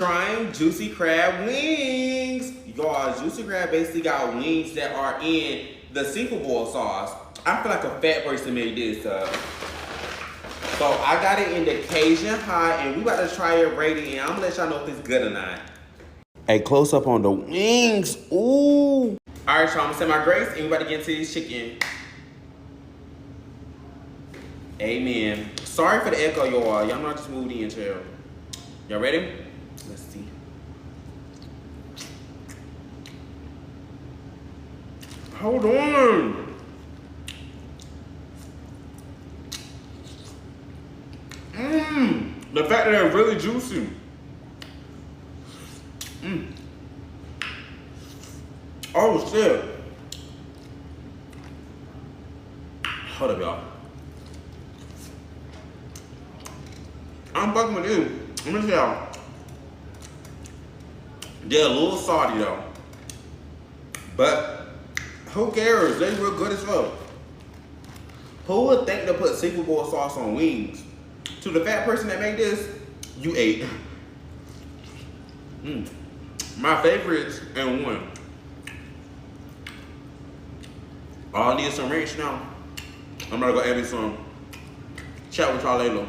Trying juicy crab wings. Y'all, juicy crab basically got wings that are in the seafood boil sauce. I feel like a fat person made this up. So I got it in the Cajun hot and we about to try it rating and I'm gonna let y'all know if it's good or not. A close up on the wings. Ooh. Alright, y'all, I'm gonna say my grace and we about to get into this chicken. Amen. Sorry for the echo, y'all. Y'all know I just moved in, chill. Y'all ready? Let's see. Hold on. The fact that they're really juicy. Oh shit. Hold up, y'all. I'm fucking with you. Let me see y'all. They're a little salty though. But who cares? They real good as fuck. Who would think to put seafood boil sauce on wings? To the fat person that made this, you ate. My favorites and one. All I need is some ranch now. I'm gonna go add me some. Chat with y'all later.